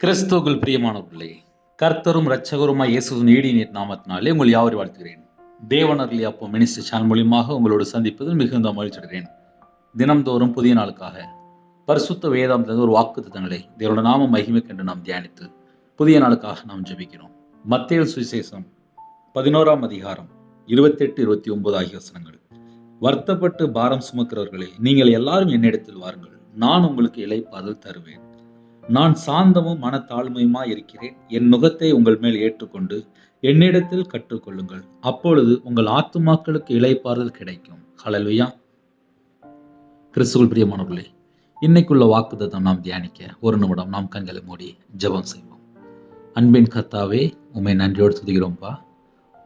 கிறிஸ்துவுக்குள் பிரியமானவர்களே, கர்த்தரும் இரட்சகருமாய் இயேசுவின் ஈடிய நாமத்தினாலே உங்கள் யாவரையும் வாழ்த்துகிறேன். தேவனருளி அப்போ மினிஸ்டர் சேனல் மூலியமாக உங்களோடு சந்திப்பதில் மிகுந்த மகிழ்ச்சி அடைகிறேன். தினம்தோறும் புதிய நாளுக்காக பரிசுத்த வேதாந்தத்திலிருந்து ஒரு வாக்குத்தத்தங்களை தேவனுடைய நாம மகிமைக்கென்று நாம் தியானித்து புதிய நாளுக்காக நாம் ஜெபிக்கிறோம். மத்தேயு சுவிசேஷம் 11ஆம் அதிகாரம் 28, 29 ஆகிய வசனங்கள். வருத்தப்பட்டு பாரம் சுமக்கிறவர்களே, நீங்கள் எல்லாரும் என்னிடத்தில் வாருங்கள், நான் உங்களுக்கு இளைப்பாறுதல் தருவேன். நான் சாந்தமும் மனத்தாழ்மையுமாய் இருக்கிறேன். என் நுகத்தை உங்கள் மேல் ஏற்றுக்கொண்டு என்னிடத்தில் கற்றுக்கொள்ளுங்கள், அப்பொழுது உங்கள் ஆத்துமாக்களுக்கு இளைப்பாறுதல் கிடைக்கும். ஹல்லேலூயா. கிறிஸ்துவுக்குள் பிரியமானவர்களே, இன்னைக்குள்ள வாக்குத்தத்தம் நாம் தியானிக்க ஒரு நிமிடம் நாம் கண்களை மூடி ஜெபம் செய்வோம். அன்பின் கர்த்தாவே, உம்மை நன்றியோடு துதிக்கிறோம்ப்பா.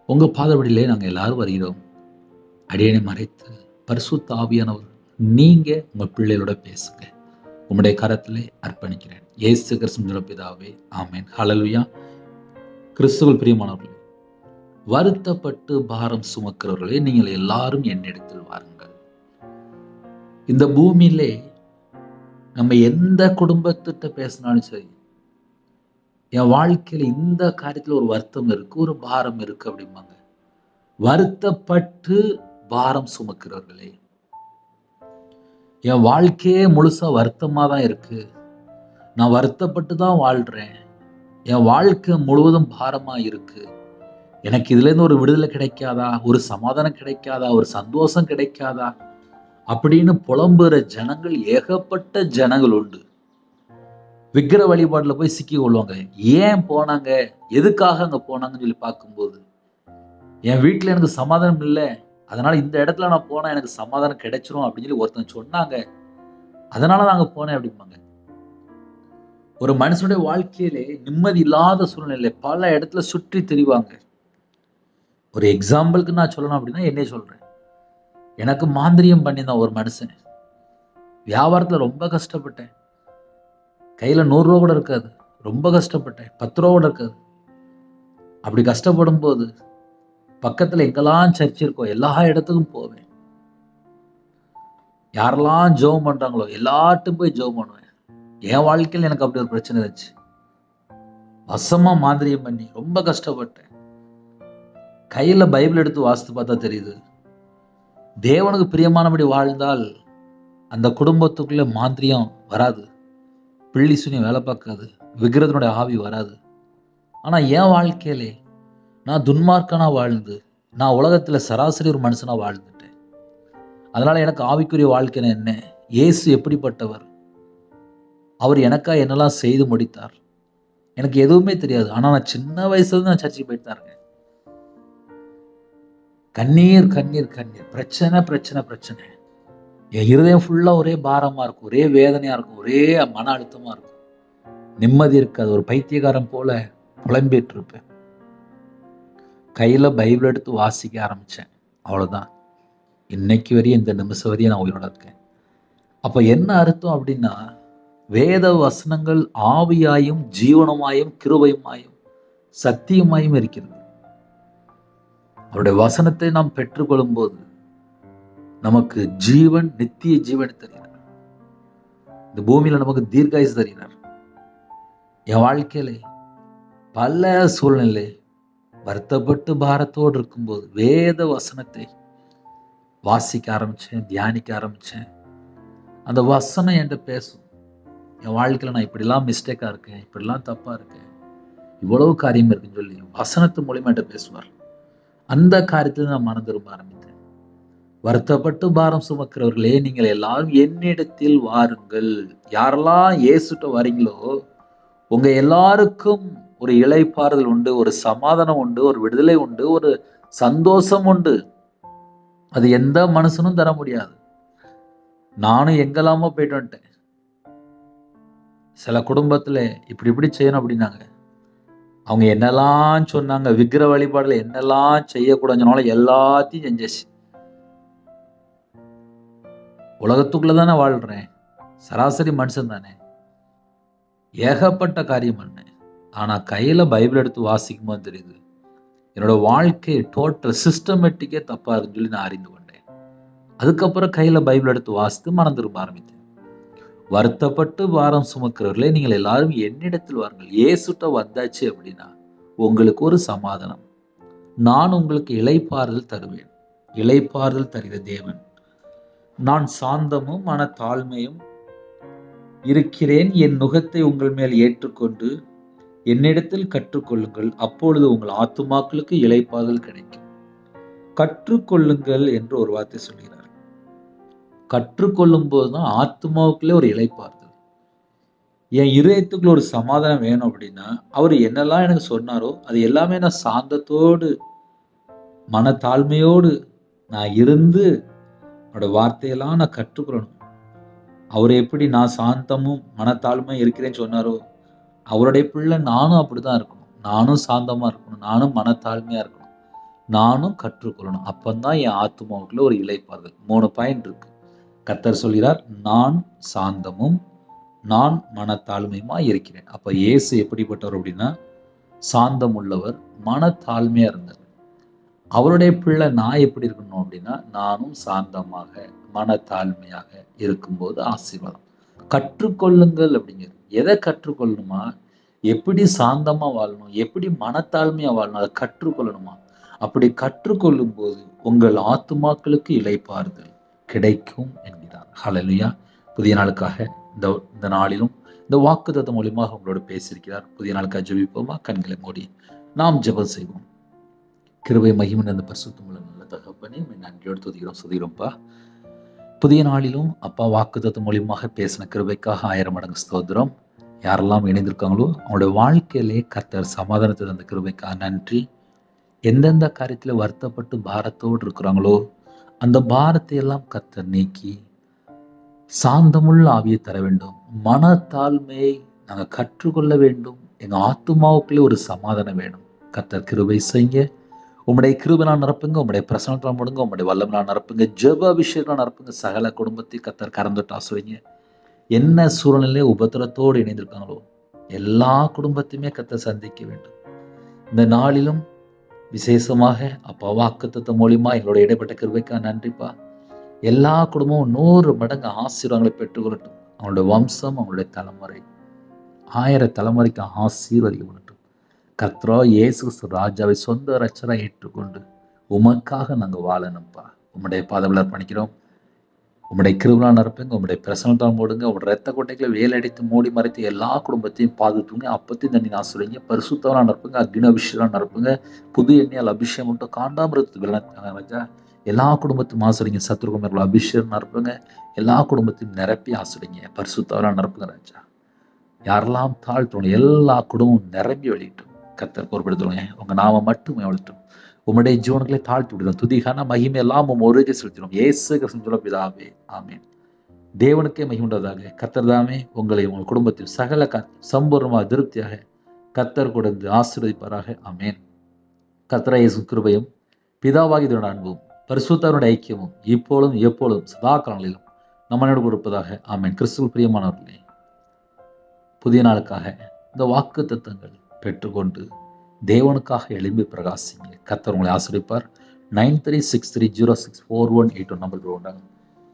உங்க பாதபடியிலே நாங்கள் எல்லாரும் வருகிறோம். அடியனை மறைத்து பரிசுத்த ஆவியானவர் நீங்க உங்க பிள்ளைகளோட பேசுங்க. உம்முடைய கரத்திலே அர்ப்பணிக்கிறேன். இயேசு கிறிஸ்துவின் பிதாவே, ஆமென். ஹல்லேலூயா. கிறிஸ்துவுக்குள் பிரியமானவர்களே, வருத்தப்பட்டு பாரம் சுமக்கிறவர்களே, நீங்கள் எல்லாரும் என்னிடத்தில் வாருங்கள். இந்த பூமியிலே நம்ம எந்த குடும்பத்திட்ட பேசினாலும் சரி, என் வாழ்க்கையில இந்த காரியத்துல ஒரு வருத்தம் இருக்கு, ஒரு பாரம் இருக்கு அப்படிம்பாங்க. வருத்தப்பட்டு பாரம் சுமக்கிறவர்களே, என் வாழ்க்கையே முழுசா வருத்தமா தான் இருக்கு, நான் வருத்தப்பட்டு தான் வாழ்றேன், என் வாழ்க்கை முழுவதும் பாரமா இருக்கு, எனக்கு இதுல இருந்து ஒரு விடுதலை கிடைக்காதா, ஒரு சமாதானம் கிடைக்காதா, ஒரு சந்தோஷம் கிடைக்காதா அப்படின்னு புலம்புகிற ஜனங்கள் ஏகப்பட்ட ஜனங்கள் உண்டு. விக்கிர வழிபாட்டுல போய் சிக்கி கொள்வாங்க. ஏன் போனாங்க, எதுக்காக அங்க போனாங்கன்னு சொல்லி பார்க்கும்போது, என் வீட்டுல எனக்கு சமாதானம் இல்லை, அதனால இந்த இடத்துல நான் போனா எனக்கு சமாதானம் கிடைச்சிரும் அப்படின்னு சொல்லி ஒருத்தன் சொன்னாங்க, அதனால நான் அங்க போனேன் அப்படிம்பாங்க. ஒரு மனுஷனுடைய வாழ்க்கையிலே நிம்மதி இல்லாத சூழ்நிலை பல இடத்துல சுற்றி திரிவாங்க. ஒரு எக்ஸாம்பிளுக்கு நான் சொல்லணும் அப்படின்னா என்னைய சொல்றேன். எனக்கு மாந்திரியம் பண்ணியிருந்தான் ஒரு மனுஷன். வியாபாரத்துல ரொம்ப கஷ்டப்பட்டேன். கையில 100 ரூபா கூட இருக்காது. ரொம்ப கஷ்டப்பட்டேன். 10 ரூபா கூட இருக்காது. அப்படி கஷ்டப்படும் போது பக்கத்துல எங்கெல்லாம் சர்ச் இருக்கோ எல்லா இடத்துக்கும் போவேன். யாரெல்லாம் ஜெபம் பண்றாங்களோ எல்லாட்டும் போய் ஜெபம் பண்ணுவேன். என் வாழ்க்கையில் எனக்கு அப்படி ஒரு பிரச்சனை இருந்துச்சு. வசமா மாந்திரியம் பண்ணி ரொம்ப கஷ்டப்பட்டேன். கையில பைபிள் எடுத்து வாசித்து பார்த்தா தெரியுது, தேவனுக்கு பிரியமானபடி வாழ்ந்தால் அந்த குடும்பத்துக்குள்ள மாந்திரியம் வராது, பிள்ளி சுனி வேலை பார்க்காது, விக்கிரத்தினுடைய ஆவி வராது. ஆனா என் வாழ்க்கையிலே நான் துன்மார்க்கனா வாழ்ந்து, நான் உலகத்துல சராசரி ஒரு மனுஷனா வாழ்ந்துட்டேன். அதனால எனக்கு ஆவிக்குரிய வாழ்க்கை என்ன, இயேசு எப்படிப்பட்டவர், அவர் எனக்கா என்னெல்லாம் செய்து முடித்தார், எனக்கு எதுவுமே தெரியாது. ஆனா நான் சின்ன வயசுல இருந்து நான் சர்ச்சைக்கு போயிட்டு தான் இருக்கேன். கண்ணீர் கண்ணீர் கண்ணீர், பிரச்சனை பிரச்சனை பிரச்சனை. என் இருதயம் ஃபுல்லா ஒரே பாரமா இருக்கும், ஒரே வேதனையா இருக்கும், ஒரே மன அழுத்தமா இருக்கும், நிம்மதி இருக்காது. ஒரு பைத்தியக்காரன் போல புலம்பிட்டு இருப்பேன். கையில பைபிள் எடுத்து வாசிக்க ஆரம்பிச்சேன், அவ்வளவுதான். இன்னைக்கு வரையும் இந்த நிமிஷம் வரையும் நான் உயிரோட இருக்கேன். அப்ப என்ன அர்த்தம் அப்படின்னா, வேத வசனங்கள் ஆவியாயும் ஜீவனமாயும் கிருபையுமாயும் சத்தியமாயும் இருக்கிறது. அவருடைய வசனத்தை நாம் பெற்றுக்கொள்ளும் போது நமக்கு ஜீவன், நித்திய ஜீவன் தருகிறார். இந்த பூமியில நமக்கு தீர்க்காயுசு தருகிறார். என் வாழ்க்கையில பல சூழ்நிலை வருத்தப்பட்டு பாரத்தோடு இருக்கும்போது வேத வசனத்தை வாசிக்க ஆரம்பிச்சேன், தியானிக்க ஆரம்பிச்சேன். அந்த வசனம் என்கிட்ட பேசும். என் வாழ்க்கையில நான் இப்படிலாம் மிஸ்டேக்கா இருக்கேன், இப்படிலாம் தப்பா இருக்கேன், இவ்வளவு காரியம் இருக்குன்னு சொல்லி வசனத்து மூலியமா என்கிட்ட பேசுவார். அந்த காரியத்தில் நான் மனம் திரும்ப ஆரம்பித்தேன். வருத்தப்பட்டு பாரம் சுமக்கிறவர்களே, நீங்கள் எல்லாரும் என்னிடத்தில் வாருங்கள். யாரெல்லாம் இயேசுட்ட வரீங்களோ உங்க எல்லாருக்கும் ஒரு இளைப்பாறுதல் உண்டு, ஒரு சமாதானம் உண்டு, ஒரு விடுதலை உண்டு, ஒரு சந்தோஷம் உண்டு. அது எந்த மனுஷனும் தர முடியாது. நானும் எங்கெல்லாமோ போயிட்டு வந்துட்டேன். சில குடும்பத்துல இப்படி இப்படி செய்யணும் அப்படின்னாங்க. அவங்க என்னெல்லாம் சொன்னாங்க, விக்கிர வழிபாடுல என்னெல்லாம் செய்யக்கூடாதுனாலும் எல்லாத்தையும் செஞ்சிச்சு. உலகத்துக்குள்ளதானே வாழ்றேன், சராசரி மனுஷன் தானே, ஏகப்பட்ட காரியம் பண்ணேன். ஆனா கையில பைபிள் எடுத்து வாசிக்கும் போது தெரியுது, என்னோட வாழ்க்கை டோட்டல் சிஸ்டமேட்டிக்கே தப்பா இருக்குன்னு சொல்லி நான் அறிந்து கொண்டேன். அதுக்கப்புறம் கையில பைபிள் எடுத்து வாசித்து மனம் திரும்ப ஆரம்பித்தேன். வருத்தப்பட்டு பாரம் சுமக்கிறவர்களே, நீங்கள் எல்லாரும் என்னிடத்தில் வாருங்கள். இயேசுட்ட வந்தாச்சு அப்படின்னா உங்களுக்கு ஒரு சமாதானம். நான் உங்களுக்கு இளைப்பாறுதல் தருவேன். இளைப்பாறுதல் தருகிற தேவன். நான் சாந்தமும் மன தாழ்மையும் இருக்கிறேன். என் நுகத்தை உங்கள் மேல் ஏற்றுக்கொண்டு என்னிடத்தில் கற்றுக்கொள்ளுங்கள். அப்பொழுது உங்கள் ஆத்துமாக்களுக்கு இளைப்பாறுதல் கிடைக்கும். கற்றுக்கொள்ளுங்கள் என்று ஒரு வார்த்தை சொல்கிறார். கற்றுக்கொள்ளும் போதுதான் ஆத்மாவுக்குள்ளே ஒரு இளைப்பாறுதல். என் இதயத்துக்குள்ள ஒரு சமாதானம் வேணும் அப்படின்னா அவர் என்னெல்லாம் எனக்கு சொன்னாரோ அது எல்லாமே நான் சாந்தத்தோடு மனத்தாழ்மையோடு நான் இருந்து அவரோட வார்த்தையெல்லாம் நான் கற்றுக்கொள்ளணும். அவர் எப்படி நான் சாந்தமும் மனத்தாழ்மையும் இருக்கிறேன்னு சொன்னாரோ அவருடைய பிள்ளை நானும் அப்படிதான் இருக்கணும். நானும் சாந்தமா இருக்கணும், நானும் மனத்தாழ்மையா இருக்கணும், நானும் கற்றுக்கொள்ளணும். அப்பந்தான் என் ஆத்மாவுக்குள்ள ஒரு இளைப்பாறுதல். 3 பாயிண்ட் இருக்கு. கர்த்தர் சொல்கிறார், நான் சாந்தமும் நான் மனத்தாழ்மையுமா இருக்கிறேன். அப்ப இயேசு எப்படிப்பட்டவர் அப்படின்னா சாந்தம் உள்ளவர், மனத்தாழ்மையா இருந்தார். அவருடைய பிள்ளை நான் எப்படி இருக்கணும் அப்படின்னா நானும் சாந்தமாக மனத்தாழ்மையாக இருக்கும்போது ஆசீர்வாதம். கற்றுக்கொள்ளுங்கள் அப்படிங்கிறது. எதை கற்றுக்கொள்ளணுமா? எப்படி சாந்தமா வாழணும், எப்படி மனத்தாழ்மையா வாழணும், அதை கற்றுக்கொள்ளணுமா? அப்படி கற்றுக்கொள்ளும் போது உங்கள் ஆத்துமாக்களுக்கு இளைப்பாறுதல் கிடைக்கும் என்கிறார். ஹல்லேலூயா. புதிய நாளுக்காக இந்த நாளிலும் இந்த வாக்குத்தத்தம் மூலியமாக உங்களோடு பேசியிருக்கிறார். புதிய நாளுக்காக ஜெபிப்போமா? கண்களை மூடி நாம் ஜெபம் செய்வோம். கிருபை மகிமை அந்த பரிசுத்தமுள்ள நல்ல தகப்பனே, நன்றியோடு துதிக்கிறோம்ப்பா. புதிய நாளிலும் அப்பா வாக்குத்தத்தம் மூலியமாக பேசின கிருபைக்காக 1000 மடங்கு ஸ்தோத்திரம். யாரெல்லாம் இணைந்திருக்காங்களோ அவங்களுடைய வாழ்க்கையிலே கர்த்தர் சமாதானத்தை தந்த கிருபைக்காக நன்றி. எந்தெந்த காரியத்தில் வருத்தப்பட்டு பாரத்தோடு இருக்கிறாங்களோ அந்த பாரத்தை எல்லாம் கர்த்தர் நீக்கி சாந்தமுள்ள ஆவியை தர வேண்டும். மனத்தாழ்மையை நாங்கள் கற்றுக்கொள்ள வேண்டும். எங்கள் ஆத்துமாவுக்குள்ளே ஒரு சமாதானம் வேணும். கர்த்தர் கிருபை செய்ய. உம்முடைய கிருபையால் நிரப்புங்க, உம்முடைய பிரசன்னத்தால் மூடுங்க, உம்முடைய வல்லமையால் நிரப்புங்க, ஜெப அபிஷேகம் நிரப்புங்க. சகல குடும்பத்தை கர்த்தர் கறந்துட்டு ஆசுவீங்க. என்ன சூழ்நிலையிலே உபத்திரத்தோடு இணைந்திருக்காங்களோ எல்லா குடும்பத்தையுமே கர்த்தர் சந்திக்க வேண்டும். இந்த நாளிலும் விசேஷமாக அப்பா வாக்குத்தத்தம் மூலியமா எங்களோட இடைப்பட்ட கிருபைக்காக நன்றிப்பா. எல்லா குடும்பமும் 100 மடங்கு ஆசீர்வாதங்களை பெற்றுக்கொள்ளட்டும். அவங்களுடைய வம்சம், அவங்களுடைய தலைமுறை 1000 தலைமுறைக்கு ஆசீர்வதிக்கப்படட்டும். கர்த்தரா இயேசு ராஜாவை சொந்த இரட்சகராய் ஏற்றுக்கொண்டு உமக்காக நாங்கள் வாழணும்ப்பா. உம்முடைய பாதத்தில் அர்ப்பணிக்கிறோம். உம்முடைய கிருபையால் நிரப்புங்க, உம்முடைய பிரசன்னத்தால் மூடுங்க. உங்களுடைய ரத்த கொட்டைகளை வேலடித்து மூடி மறைத்து எல்லா குடும்பத்தையும் பாதுகாத்துங்க. அப்பத்தையும் தண்ணி நாசுறீங்க. பரிசுத்தவனால் நிரப்புங்க, அக்னி அபிஷேகம் நிரப்புங்க. புது எண்ணெயால் அபிஷேகம் மட்டும் காண்டாமிருத்து வெள்ளம் ராஜா எல்லா குடும்பத்தையும் ஆசுறீங்க. சத்ருகுமார்கள் அபிஷேகம் நிரப்புங்க. எல்லா குடும்பத்தையும் நிரப்பி ஆசுறீங்க. பரிசுத்தவனால் நிரப்புங்க ராஜா. யாரெல்லாம் தாழ்த்தணும் எல்லா குடும்பமும் நிரம்பி வெளியிட்டும். கர்த்தர் பொறுப்படுத்துவாங்க. உங்க நாம மட்டும் எவ்வளட்டும். உம்முடைய ஜீவன்களை தாழ்த்தி விடுறோம். துதிகான மகிமை எல்லாம் ஒருவருக்கே செலுத்தினோம். இயேசு கிறிஸ்துவின் பிதாவே, ஆமென். தேவனுக்கே மகிமை உண்டதாக. கர்த்தர் தாமே உங்களை உங்கள் குடும்பத்தில் சகல சம்பூர்ணமாக திருப்தியாக கர்த்தர் கொடுத்து ஆசீர்வதிப்பாராக. ஆமென். கர்த்தராகிய இயேசு கிருபையும் பிதாவாகிய அன்பும் பரிசுத்தருடைய ஐக்கியமும் இப்பொழுதும் எப்பொழுதும் சதா காலங்களிலும் நம்மளோடு கொடுப்பதாக. ஆமென். கிறிஸ்துவுக்குள் பிரியமானவர்களே, புதிய நாளுக்காக இந்த வாக்குத்தத்தங்கள் பெற்றுக்கொண்டு தேவனுக்காக எழும்பி பிரகாசிங்க. கர்த்தர் உங்களை ஆசீர்வதிப்பார். 9363064181 நம்பர் உண்டாங்க.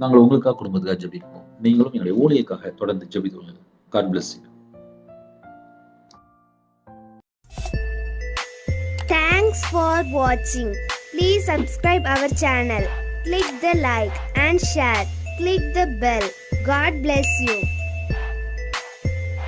நாங்கள் உங்களுக்காக குடும்பத்துக்காக ஜெபிப்போம். நீங்களும் எங்களுடைய ஊழியக்காக தொடர்ந்து ஜெபித்துள்ளீங்க. God bless you. Thanks for watching. Please subscribe our channel. Click the like and share. Click the bell. God bless you.